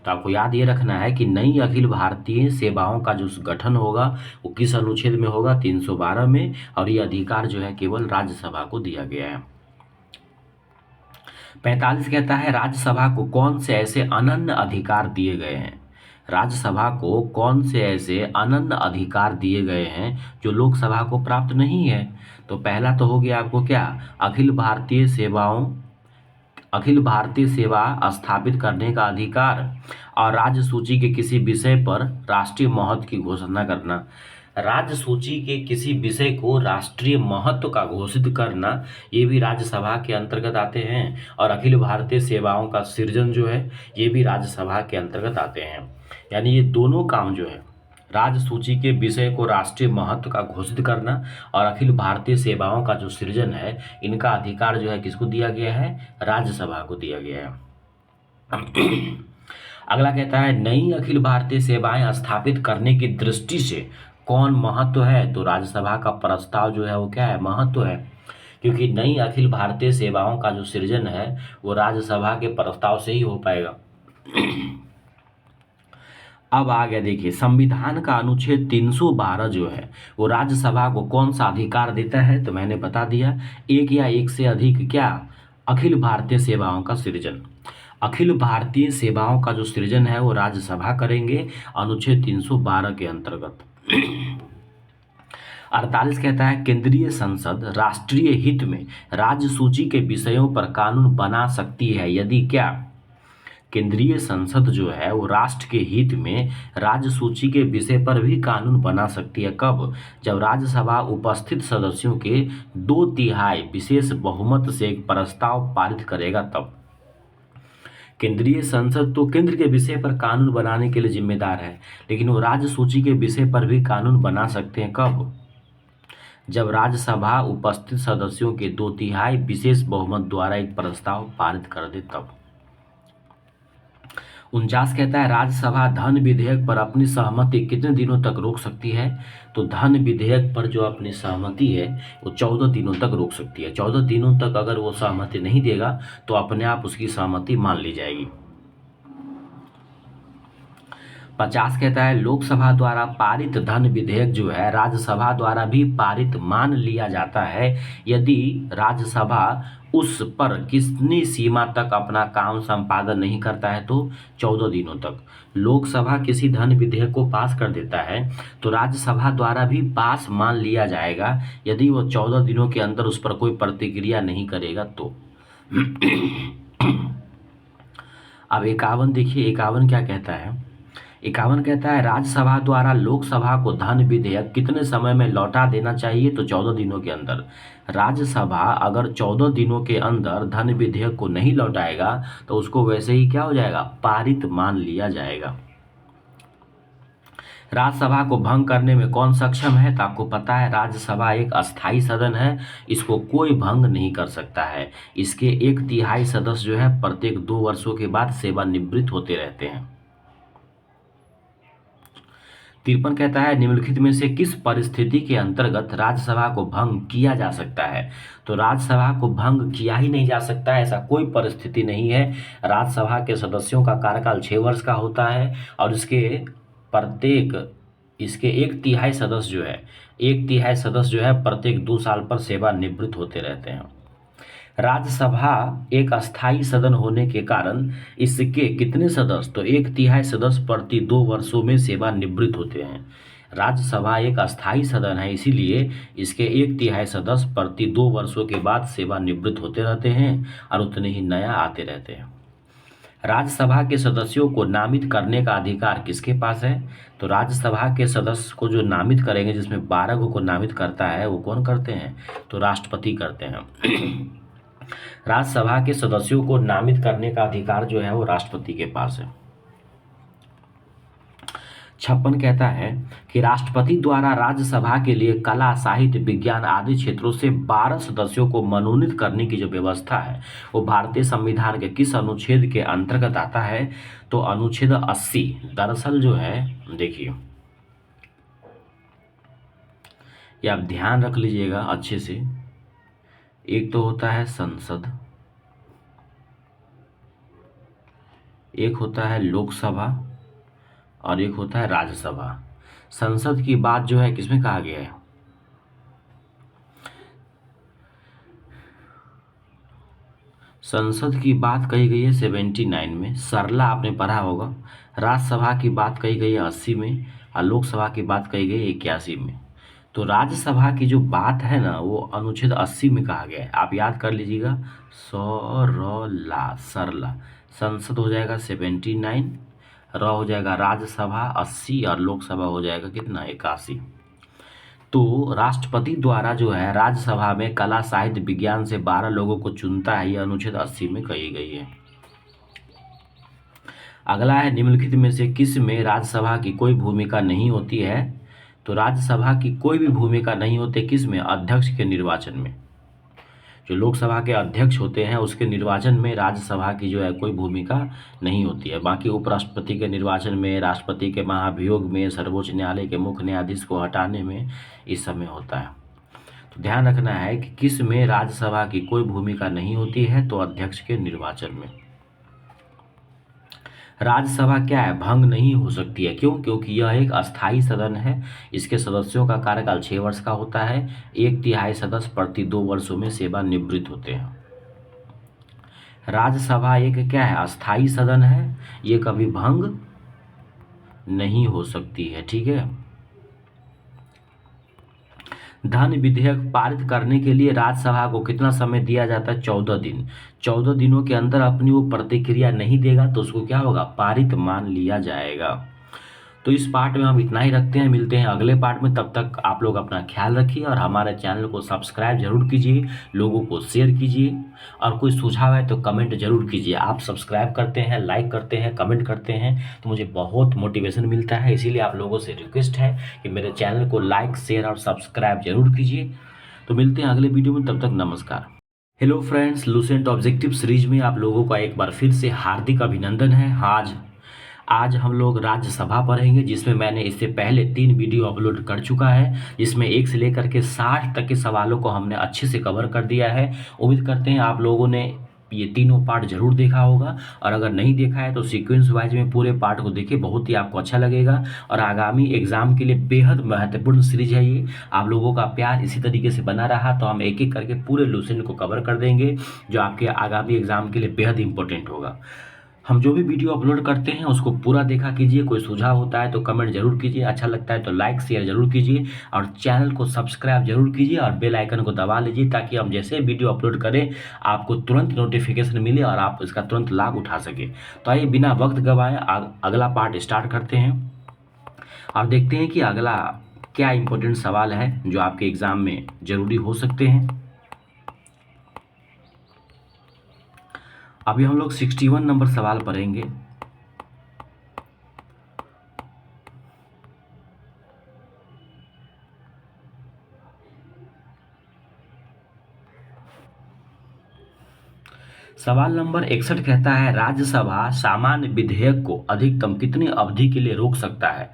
तो आपको याद ये रखना है कि नई अखिल भारतीय सेवाओं का जो गठन होगा वो किस अनुच्छेद में होगा? 312 में। और ये अधिकार जो है केवल राज्यसभा को दिया गया है। 45 कहता है, राज्यसभा को कौन से ऐसे अनन्य अधिकार दिए गए हैं? राज्यसभा को कौन से ऐसे अनन्य अधिकार दिए गए हैं जो लोकसभा को प्राप्त नहीं है? तो पहला तो हो गया आपको क्या? अखिल भारतीय सेवा स्थापित करने का अधिकार और राज्य सूची के किसी विषय पर राष्ट्रीय महत्व की घोषणा करना। राज्य सूची के किसी विषय को राष्ट्रीय महत्व का घोषित करना, ये भी राज्यसभा के अंतर्गत आते हैं। और अखिल भारतीय सेवाओं का सृजन जो है ये भी राज्यसभा के अंतर्गत आते हैं। यानी ये दोनों काम जो है, राज्य सूची के विषय को राष्ट्रीय महत्व का घोषित करना और अखिल भारतीय सेवाओं का जो सृजन है, इनका अधिकार जो है किसको दिया गया है? राज्यसभा को दिया गया है। अगला कहता है, नई अखिल भारतीय सेवाएं स्थापित करने की दृष्टि से कौन महत्व है? तो राज्यसभा का प्रस्ताव जो है वो क्या है? महत्व है, क्योंकि नई अखिल भारतीय सेवाओं का जो सृजन है वो राज्यसभा के प्रस्ताव से ही हो पाएगा। अब आ गया देखिए, संविधान का अनुच्छेद 312 जो है वो राज्यसभा को कौन सा अधिकार देता है? तो मैंने बता दिया, एक या एक से अधिक क्या? अखिल भारतीय सेवाओं का सृजन। अखिल भारतीय सेवाओं का जो सृजन है वो राज्यसभा करेंगे, अनुच्छेद 312 के अंतर्गत। 48 कहता है, केंद्रीय संसद राष्ट्रीय हित में राज्य सूची के विषयों पर कानून बना सकती है यदि क्या? केंद्रीय संसद जो है वो राष्ट्र के हित में राज्य सूची के विषय पर भी कानून बना सकती है। कब? जब राज्यसभा उपस्थित सदस्यों के 2/3 विशेष बहुमत से एक प्रस्ताव पारित करेगा तब। केंद्रीय संसद तो केंद्र के विषय पर कानून बनाने के लिए जिम्मेदार है, लेकिन वो राज्य सूची के विषय पर भी कानून बना सकते हैं। कब? जब राज्यसभा उपस्थित सदस्यों के 2/3 विशेष बहुमत द्वारा एक प्रस्ताव पारित कर दे तब। 49 कहता है राज्यसभा धन विधेयक पर अपनी सहमति कितने दिनों तक रोक सकती है? तो धन विधेयक पर जो अपनी सहमति है वो 14 दिनों तक रोक सकती है। 14 दिनों तक अगर वो सहमति नहीं देगा तो अपने आप उसकी सहमति मान ली जाएगी। 50 कहता है लोकसभा द्वारा पारित धन विधेयक जो है राज्यसभा द्वारा भी पारित मान लिया जाता है यदि राज्यसभा उस पर कितनी सीमा तक अपना काम संपादन नहीं करता है, तो 14 दिनों तक। लोकसभा किसी धन विधेयक को पास कर देता है तो राज्यसभा द्वारा भी पास मान लिया जाएगा यदि वो 14 दिनों के अंदर उस पर कोई प्रतिक्रिया नहीं करेगा तो। अब 51 देखिए, 51 क्या कहता है? 51 कहता है राज्यसभा द्वारा लोकसभा को धन विधेयक कितने समय में लौटा देना चाहिए? तो 14 दिनों के अंदर। राज्यसभा अगर 14 दिनों के अंदर धन विधेयक को नहीं लौटाएगा तो उसको वैसे ही क्या हो जाएगा? पारित मान लिया जाएगा। राज्यसभा को भंग करने में कौन सक्षम है? तो आपको पता है राज्यसभा एक अस्थाई सदन है, इसको कोई भंग नहीं कर सकता है। इसके 1/3 सदस्य जो है प्रत्येक 2 वर्षों के बाद सेवानिवृत्त होते रहते हैं। 53 कहता है निम्नलिखित में से किस परिस्थिति के अंतर्गत राज्यसभा को भंग किया जा सकता है? तो राज्यसभा को भंग किया ही नहीं जा सकता है, ऐसा कोई परिस्थिति नहीं है। राज्यसभा के सदस्यों का कार्यकाल 6 वर्ष का होता है और इसके 1/3 सदस्य जो है 1/3 सदस्य जो है प्रत्येक 2 साल पर सेवानिवृत्त होते रहते हैं। राज्यसभा एक अस्थाई सदन होने के कारण इसके कितने सदस्य? तो 1/3 सदस्य प्रति 2 वर्षों में सेवानिवृत्त होते हैं। राज्यसभा एक अस्थाई सदन है, इसीलिए इसके 1/3 सदस्य प्रति 2 वर्षों के बाद सेवानिवृत्त होते रहते हैं और उतने ही नया आते रहते हैं। राज्यसभा के सदस्यों को नामित करने का अधिकार किसके पास है? तो राज्यसभा के सदस्य को जो नामित करेंगे, जिसमें 12 को नामित करता है, वो कौन करते हैं? तो राष्ट्रपति करते हैं। राज्यसभा के सदस्यों को नामित करने का अधिकार जो है वो राष्ट्रपति के पास है। 56 कहता है कि राष्ट्रपति द्वारा राज्यसभा के लिए कला, साहित्य, विज्ञान आदि क्षेत्रों से 12 सदस्यों को मनोनीत करने की जो व्यवस्था है वो भारतीय संविधान के किस अनुच्छेद के अंतर्गत आता है? तो अनुच्छेद 80। दरअसल जो है देखिए, ये आप ध्यान रख लीजिएगा अच्छे से। एक तो होता है संसद, एक होता है लोकसभा और एक होता है राज्यसभा। संसद की बात जो है किसमें कहा गया है? संसद की बात कही गई है 79 में, सरला आपने पढ़ा होगा। राज्यसभा की बात कही गई है 80 में और लोकसभा की बात कही गई है 81 में। तो राज्यसभा की जो बात है ना वो अनुच्छेद 80 में कहा गया है, आप याद कर लीजिएगा। सरला। संसद हो जाएगा 79, हो जाएगा राज्यसभा 80 और लोकसभा हो जाएगा कितना? 81। तो राष्ट्रपति द्वारा जो है राज्यसभा में कला, साहित्य, विज्ञान से 12 लोगों को चुनता है, यह अनुच्छेद 80 में कही गई है। अगला है निम्नलिखित में से किस में राज्यसभा की कोई भूमिका नहीं होती है? तो राज्यसभा की कोई भी भूमिका नहीं होती किस में? अध्यक्ष के निर्वाचन में। जो लोकसभा के अध्यक्ष होते हैं उसके निर्वाचन में राज्यसभा की जो है कोई भूमिका नहीं होती है। बाकी उपराष्ट्रपति के निर्वाचन में, राष्ट्रपति के महाभियोग में, सर्वोच्च न्यायालय के मुख्य न्यायाधीश को हटाने में इस समय होता है। तो ध्यान रखना है कि किस में राज्यसभा की कोई भूमिका नहीं होती है? तो अध्यक्ष के निर्वाचन में। राज्यसभा क्या है? भंग नहीं हो सकती है। क्यों? क्योंकि यह एक अस्थाई सदन है, इसके सदस्यों का कार्यकाल 6 वर्ष का होता है, 1/3 सदस्य प्रति 2 वर्षों में सेवानिवृत्त होते हैं। राज्यसभा एक क्या है? अस्थाई सदन है, ये कभी भंग नहीं हो सकती है। ठीक है। धन विधेयक पारित करने के लिए राज्यसभा को कितना समय दिया जाता है? 14 दिन। 14 दिनों के अंदर अपनी वो प्रतिक्रिया नहीं देगा तो उसको क्या होगा? पारित मान लिया जाएगा। तो इस पार्ट में हम इतना ही रखते हैं, मिलते हैं अगले पार्ट में। तब तक आप लोग अपना ख्याल रखिए और हमारे चैनल को सब्सक्राइब जरूर कीजिए, लोगों को शेयर कीजिए, और कोई सुझाव है तो कमेंट जरूर कीजिए। आप सब्सक्राइब करते हैं, लाइक करते हैं, कमेंट करते हैं तो मुझे बहुत मोटिवेशन मिलता है। इसीलिए आप लोगों से रिक्वेस्ट है कि मेरे चैनल को लाइक, शेयर और सब्सक्राइब जरूर कीजिए। तो मिलते हैं अगले वीडियो में, तब तक नमस्कार। Hello friends, Lucent objective series में आप लोगों का एक बार फिर से हार्दिक अभिनंदन है। आज हम लोग राज्यसभा पढ़ेंगे, जिसमें मैंने इससे पहले 3 वीडियो अपलोड कर चुका है, जिसमें 1 से लेकर के 60 तक के सवालों को हमने अच्छे से कवर कर दिया है। उम्मीद करते हैं आप लोगों ने ये तीनों पार्ट जरूर देखा होगा, और अगर नहीं देखा है तो सीक्वेंस वाइज में पूरे पार्ट को देखिए, बहुत ही आपको अच्छा लगेगा। और आगामी एग्जाम के लिए बेहद महत्वपूर्ण सीरीज है ये। आप लोगों का प्यार इसी तरीके से बना रहा तो हम एक एक करके पूरे लुसेंट को कवर कर देंगे, जो आपके आगामी एग्जाम के लिए बेहद इंपॉर्टेंट होगा। हम जो भी वीडियो अपलोड करते हैं उसको पूरा देखा कीजिए। कोई सुझाव होता है तो कमेंट जरूर कीजिए, अच्छा लगता है तो लाइक शेयर जरूर कीजिए, और चैनल को सब्सक्राइब जरूर कीजिए और बेल आइकन को दबा लीजिए, ताकि हम जैसे वीडियो अपलोड करें आपको तुरंत नोटिफिकेशन मिले और आप इसका तुरंत लाभ उठा सके। तो आइए बिना वक्त गवाए अगला पार्ट स्टार्ट करते हैं और देखते हैं कि अगला क्या इंपॉर्टेंट सवाल है जो आपके एग्जाम में जरूरी हो सकते हैं। अभी हम लोग 61 नंबर सवाल पढ़ेंगे। सवाल नंबर 61 कहता है, राज्यसभा सामान्य विधेयक को अधिकतम कितनी अवधि के लिए रोक सकता है।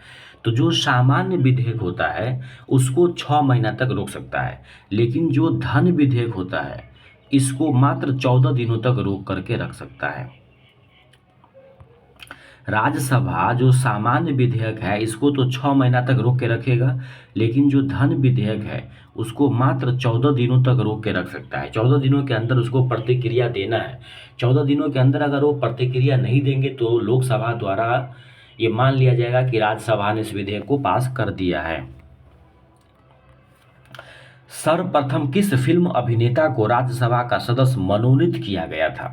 तो जो सामान्य विधेयक होता है उसको 6 महीना तक रोक सकता है, लेकिन जो धन विधेयक होता है इसको मात्र 14 दिनों तक रोक करके रख सकता है। राज्यसभा जो सामान्य विधेयक है इसको तो 6 महीना तक रोक के रखेगा, लेकिन जो धन विधेयक है उसको मात्र 14 दिनों तक रोक के रख सकता है। 14 दिनों के अंदर उसको प्रतिक्रिया देना है। 14 दिनों के अंदर अगर वो प्रतिक्रिया नहीं देंगे तो लोकसभा द्वारा ये मान लिया जाएगा कि राज्यसभा ने इस विधेयक को पास कर दिया है। सर्वप्रथम किस फिल्म अभिनेता को राज्यसभा का सदस्य मनोनीत किया गया था।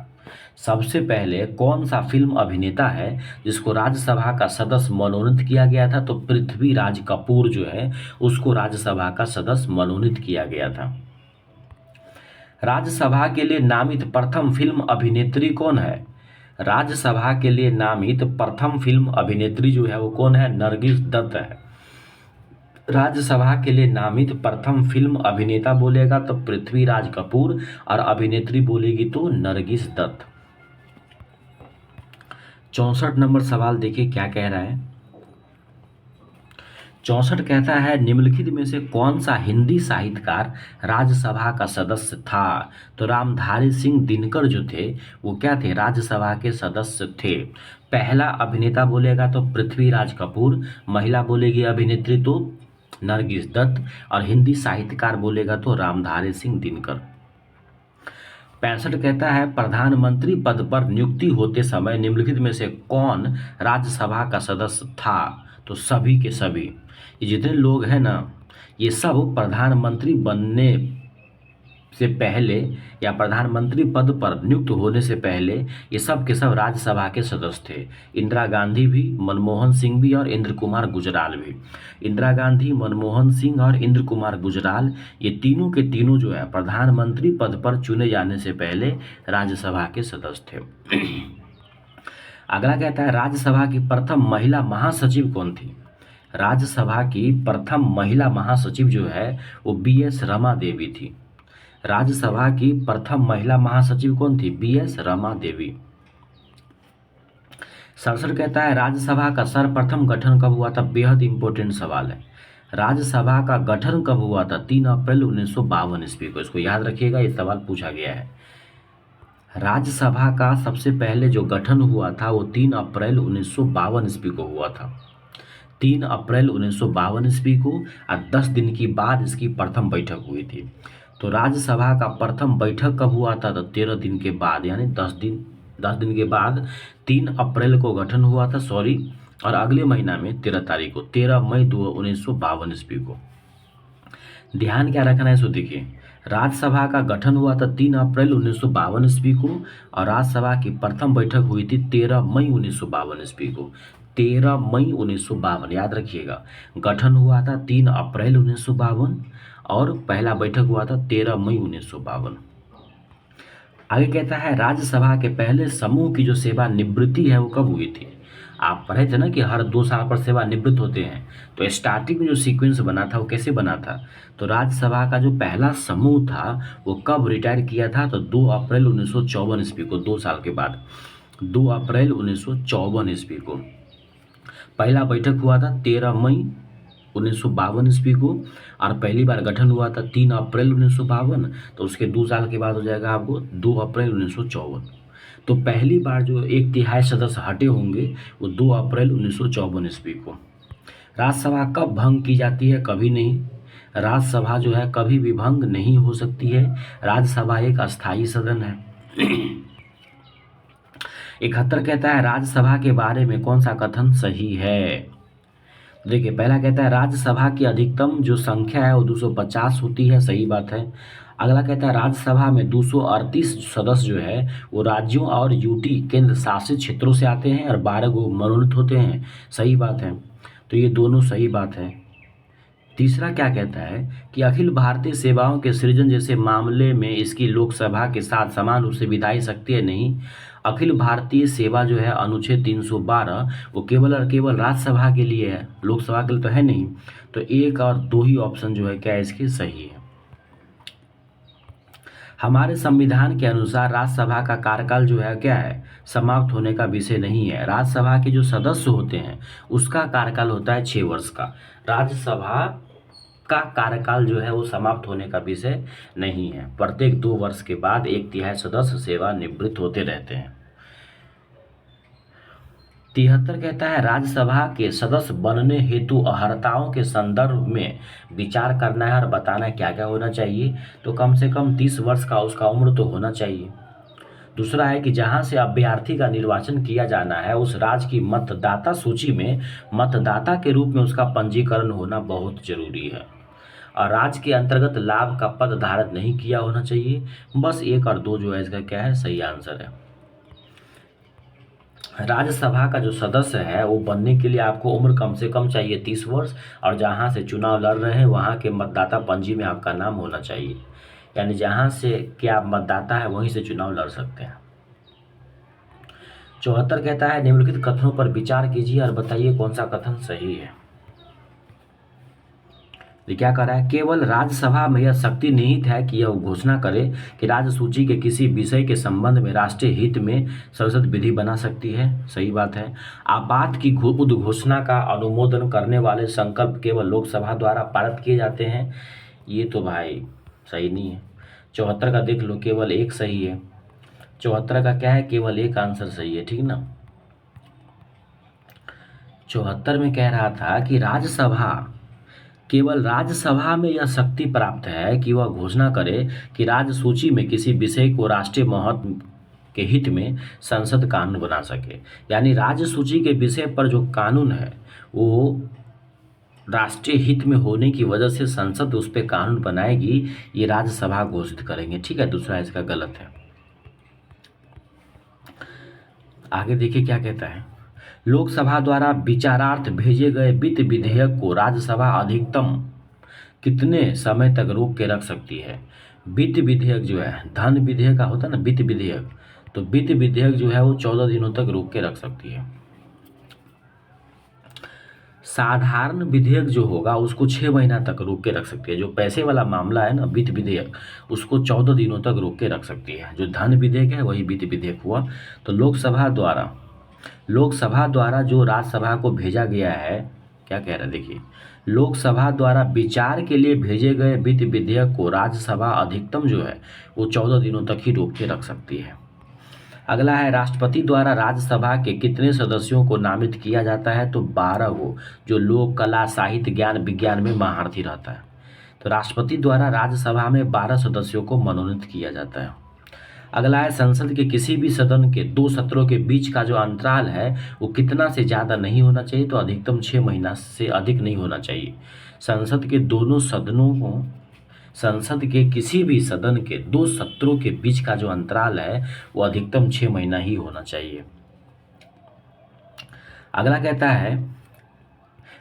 सबसे पहले कौन सा फिल्म अभिनेता है जिसको राज्यसभा का सदस्य मनोनीत किया गया था। तो पृथ्वीराज कपूर जो है उसको राज्यसभा का सदस्य मनोनीत किया गया था। राज्यसभा के लिए नामित प्रथम फिल्म अभिनेत्री कौन है। राज्यसभा के लिए नामित प्रथम फिल्म अभिनेत्री जो है वो कौन है, नरगिस दत्त है। राज्यसभा के लिए नामित प्रथम फिल्म अभिनेता बोलेगा तो पृथ्वीराज कपूर, और अभिनेत्री बोलेगी तो नरगिस दत्त। 64 नंबर सवाल देखिए क्या कह रहा है। 64 कहता है, निम्नलिखित में से कौन सा हिंदी साहित्यकार राज्यसभा का सदस्य था। तो रामधारी सिंह दिनकर जो थे वो क्या थे, राज्यसभा के सदस्य थे। पहला अभिनेता बोलेगा तो पृथ्वीराज कपूर, महिला बोलेगी अभिनेत्री तो नरगिस दत्त, और हिंदी साहित्यकार बोलेगा तो रामधारी सिंह दिनकर। 65 कहता है, प्रधानमंत्री पद पर नियुक्ति होते समय निम्नलिखित में से कौन राज्यसभा का सदस्य था। तो सभी के सभी, ये जितने लोग हैं ना ये सब प्रधानमंत्री बनने से पहले या प्रधानमंत्री पद पर नियुक्त होने से पहले ये सब के सब राज्यसभा के सदस्य थे। इंदिरा गांधी भी, मनमोहन सिंह भी और इंद्र कुमार गुजराल भी। इंदिरा गांधी, मनमोहन सिंह और इंद्र कुमार गुजराल ये तीनों के तीनों जो है प्रधानमंत्री पद पर चुने जाने से पहले राज्यसभा के सदस्य थे। अगला कहता है, राज्यसभा की प्रथम महिला महासचिव कौन थी। राज्यसभा की प्रथम महिला महासचिव जो है वो BS रमा देवी थी। राज्यसभा की प्रथम महिला महासचिव कौन थी, BS रमा देवी। 67 कहता है, राज्यसभा का सर्वप्रथम गठन कब हुआ था। बेहद इंपॉर्टेंट सवाल है। राज्यसभा का गठन कब हुआ था, 3 अप्रैल 1952 ईस्वी को। इसको याद रखिएगा, ये सवाल पूछा गया है। राज्यसभा का सबसे पहले जो गठन हुआ था वो 3 अप्रैल 1952 ईस्वी को हुआ था। 3 अप्रैल 1952 ईस्वी को, और 10 दिन की बाद इसकी प्रथम बैठक हुई थी। तो राज्यसभा का प्रथम बैठक कब हुआ था, तो 13 दिन के बाद, यानी 10 दिन के बाद 3 अप्रैल को गठन हुआ था, और अगले महीना में 13 तारीख को, 13 मई 1952 ईस्वी को। ध्यान क्या रखना है, सो देखिए, राज्यसभा का गठन हुआ था 3 अप्रैल 1952 ईस्वी को और राज्यसभा की प्रथम बैठक हुई थी 13 मई 1952 ईस्वी को। 13 मई 1952 याद रखिएगा। गठन हुआ था 3 अप्रैल 1952 और पहला बैठक हुआ था 13 मई 1952। आगे कहता है राज्यसभा के पहले समूह की जो सेवानिवृत्ति है वो कब हुई थी। आप पढ़े थे ना कि हर 2 साल पर सेवानिवृत्त होते हैं। तो स्टार्टिंग में जो सीक्वेंस बना था वो कैसे बना था। तो राज्यसभा का जो पहला समूह था वो कब रिटायर किया था, तो 2 अप्रैल 1954 ईस्वी को, 2 साल के बाद 2 अप्रैल 1954 ईस्वी को पहला बैठक हुआ था 13 मई 1952 ईस्वी को और पहली बार गठन हुआ था 3 अप्रैल 1952। तो उसके 2 साल के बाद हो जाएगा आपको 2 अप्रैल 1954। तो पहली बार जो 1/3 सदस्य हटे होंगे वो 2 अप्रैल 1954 ईस्वी को। राज्यसभा कब भंग की जाती है, कभी नहीं। राज्यसभा जो है कभी भी भंग नहीं हो सकती है। राज्यसभा एक अस्थायी सदन है। 71 कहता है राज्यसभा के बारे में कौन सा कथन सही है। देखिए पहला कहता है राज्यसभा की अधिकतम जो संख्या है वो 250 होती है, सही बात है। अगला कहता है राज्यसभा में 238 सदस्य जो है वो राज्यों और यूटी केंद्र शासित क्षेत्रों से आते हैं और 12 को मनोनीत होते हैं, सही बात है। तो ये दोनों सही बात है। तीसरा क्या कहता है कि अखिल भारतीय सेवाओं के सृजन जैसे मामले में इसकी लोकसभा के साथ समान रूप से विधायी शक्ति है, नहीं। अखिल भारतीय सेवा जो है अनुच्छेद 312 वो केवल और केवल राज्यसभा के लिए है, लोकसभा के लिए तो है नहीं। तो 1 और 2 ही ऑप्शन जो है क्या है इसके सही है। हमारे संविधान के अनुसार राज्यसभा का कार्यकाल जो है क्या है, समाप्त होने का विषय नहीं है। राज्यसभा के जो सदस्य होते हैं उसका कार्यकाल होता है 6 वर्ष का। राज्यसभा का कार्यकाल जो है वो समाप्त होने का विषय नहीं है। प्रत्येक 2 वर्ष के बाद 1/3 सदस्य सेवानिवृत्त होते रहते हैं। 73 कहता है राज्यसभा के सदस्य बनने हेतु अर्हताओं के संदर्भ में विचार करना है और बताना है क्या क्या होना चाहिए। तो कम से कम 30 वर्ष का उसका उम्र तो होना चाहिए। दूसरा है कि जहां से अभ्यर्थी का निर्वाचन किया जाना है उस राज्य की मतदाता सूची में मतदाता के रूप में उसका पंजीकरण होना बहुत जरूरी है। और राज्य के अंतर्गत लाभ का पद धारण नहीं किया होना चाहिए। बस 1 और 2 जो है इसका क्या है सही आंसर है। राज्यसभा का जो सदस्य है वो बनने के लिए आपको उम्र कम से कम चाहिए 30 वर्ष और जहां से चुनाव लड़ रहे हैं वहां के मतदाता पंजी में आपका नाम होना चाहिए, यानी जहां से कि आप मतदाता है वहीं से चुनाव लड़ सकते हैं। 74 कहता है निम्नलिखित कथनों पर विचार कीजिए और बताइए कौन सा कथन सही है। ये क्या कर रहा है, केवल राज्यसभा में यह शक्ति निहित है कि यह घोषणा करे कि राज्य सूची के किसी विषय के संबंध में राष्ट्रीय हित में संसद विधि बना सकती है, सही बात है। आपात की उद्घोषणा का अनुमोदन करने वाले संकल्प केवल लोकसभा द्वारा पारित किए जाते हैं, ये तो भाई सही नहीं है। 74 का देख लो, केवल 1 सही है। 74 का क्या है, केवल 1 आंसर सही है, ठीक ना। 74 में कह रहा था कि केवल राज्यसभा में यह शक्ति प्राप्त है कि वह घोषणा करे कि राज्य सूची में किसी विषय को राष्ट्रीय महत्व के हित में संसद कानून बना सके, यानी राज्य सूची के विषय पर जो कानून है वो राष्ट्रीय हित में होने की वजह से संसद उस पर कानून बनाएगी, ये राज्यसभा घोषित करेंगे, ठीक है। दूसरा इसका गलत है। आगे देखिए क्या कहता है, लोकसभा द्वारा विचारार्थ भेजे गए वित्त विधेयक को राज्यसभा अधिकतम कितने समय तक रोक के रख सकती है। वित्त विधेयक जो है, धन विधेयक का होता है ना वित्त विधेयक, तो वित्त विधेयक जो है वो 14 दिनों तक रोक के रख सकती है। साधारण विधेयक जो होगा उसको 6 महीना तक रोक के रख सकती है। जो पैसे वाला मामला है ना वित्त विधेयक, उसको 14 दिनों तक रोक के रख सकती है। जो धन विधेयक है वही वित्त विधेयक हुआ। तो लोकसभा द्वारा जो राज्यसभा को भेजा गया है, क्या कह रहा है देखिए, लोकसभा द्वारा विचार के लिए भेजे गए वित्त विधेयक को राज्यसभा अधिकतम जो है वो 14 दिनों तक ही रोक के रख सकती है। अगला है राष्ट्रपति द्वारा राज्यसभा के कितने सदस्यों को नामित किया जाता है, तो 12 को, जो लोक कला साहित्य ज्ञान विज्ञान में महारथी रहता है। तो राष्ट्रपति द्वारा राज्यसभा में 12 सदस्यों को मनोनीत किया जाता है। अगला है संसद के किसी भी सदन के 2 सत्रों के बीच का जो अंतराल है वो कितना से ज़्यादा नहीं होना चाहिए, तो अधिकतम 6 महीना से अधिक नहीं होना चाहिए। संसद के दोनों सदनों को संसद के किसी भी सदन के दो सत्रों के बीच का जो अंतराल है वो अधिकतम 6 महीना ही होना चाहिए। अगला कहता है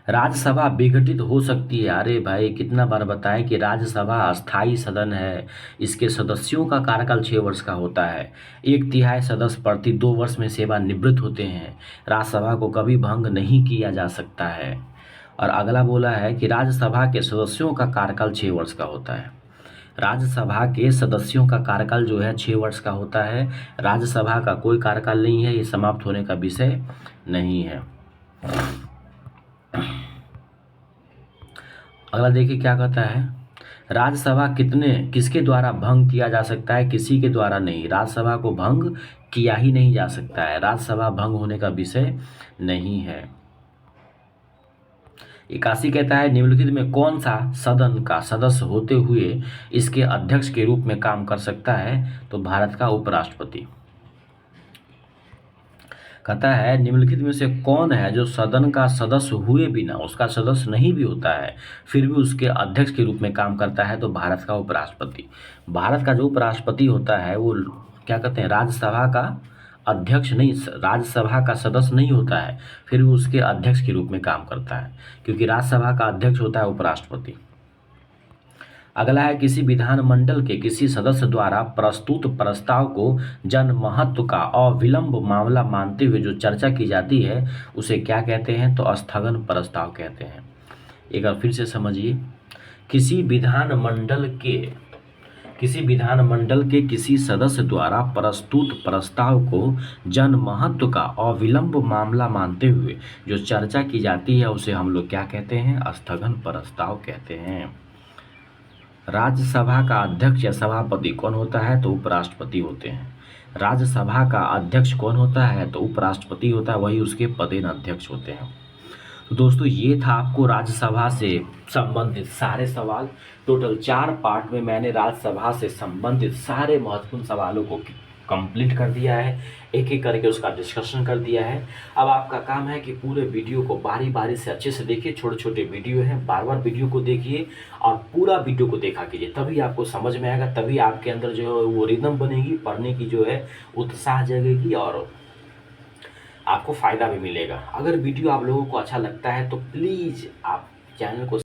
राज्यसभा विघटित हो सकती है। अरे भाई कितना बार बताएं कि राज्यसभा अस्थायी सदन है, इसके सदस्यों का कार्यकाल 6 वर्ष का होता है। 1/3 सदस्य प्रति 2 वर्ष में सेवानिवृत्त होते हैं। राज्यसभा को कभी भंग नहीं किया जा सकता है। और अगला बोला है कि राज्यसभा के सदस्यों का कार्यकाल 6 वर्ष का होता है। राज्यसभा के सदस्यों का कार्यकाल जो है 6 वर्ष का होता है। राज्यसभा का कोई कार्यकाल नहीं है, ये समाप्त होने का विषय नहीं है। अगला देखिए क्या कहता है, राज्यसभा किसके द्वारा भंग किया जा सकता है, किसी के द्वारा नहीं। राज्यसभा को भंग किया ही नहीं जा सकता है, राज्यसभा भंग होने का विषय नहीं है। 81 कहता है निम्नलिखित में कौन सा सदन का सदस्य होते हुए इसके अध्यक्ष के रूप में काम कर सकता है, तो भारत का उपराष्ट्रपति। कहता है निम्नलिखित में से कौन है जो सदन का सदस्य हुए बिना, उसका सदस्य नहीं भी होता है, फिर भी उसके अध्यक्ष के रूप में काम करता है, तो भारत का उपराष्ट्रपति। भारत का जो उपराष्ट्रपति होता है वो क्या कहते हैं, राज्यसभा का अध्यक्ष नहीं, राज्यसभा का सदस्य नहीं होता है, फिर भी उसके अध्यक्ष के रूप में काम करता है, क्योंकि राज्यसभा का अध्यक्ष होता है उपराष्ट्रपति। अगला है किसी विधानमंडल के किसी सदस्य द्वारा प्रस्तुत प्रस्ताव को जन महत्व का अविलंब मामला मानते हुए जो चर्चा की जाती है उसे क्या कहते हैं, तो स्थगन प्रस्ताव कहते हैं। एक बार फिर से समझिए, किसी विधानमंडल के किसी सदस्य द्वारा प्रस्तुत प्रस्ताव को जन महत्व का अविलंब मामला मानते हुए जो चर्चा की जाती है उसे हम लोग क्या कहते हैं, स्थगन प्रस्ताव कहते हैं। राज्यसभा का अध्यक्ष या सभापति कौन होता है, तो उपराष्ट्रपति होते हैं। राज्यसभा का अध्यक्ष कौन होता है, तो उपराष्ट्रपति होता है, वही उसके पदेन अध्यक्ष होते हैं। तो दोस्तों ये था आपको राज्यसभा से संबंधित सारे सवाल। टोटल 4 पार्ट में मैंने राज्यसभा से संबंधित सारे महत्वपूर्ण सवालों को कंप्लीट कर दिया है, एक एक करके उसका डिस्कशन कर दिया है। अब आपका काम है कि पूरे वीडियो को बारी बारी से अच्छे से देखिए, छोटे छोटे वीडियो हैं, बार बार वीडियो को देखिए और पूरा वीडियो को देखा कीजिए, तभी आपको समझ में आएगा, तभी आपके अंदर जो है वो रिदम बनेगी, पढ़ने की जो है उत्साह जगेगी और आपको फ़ायदा भी मिलेगा। अगर वीडियो आप लोगों को अच्छा लगता है तो प्लीज़ आप चैनल को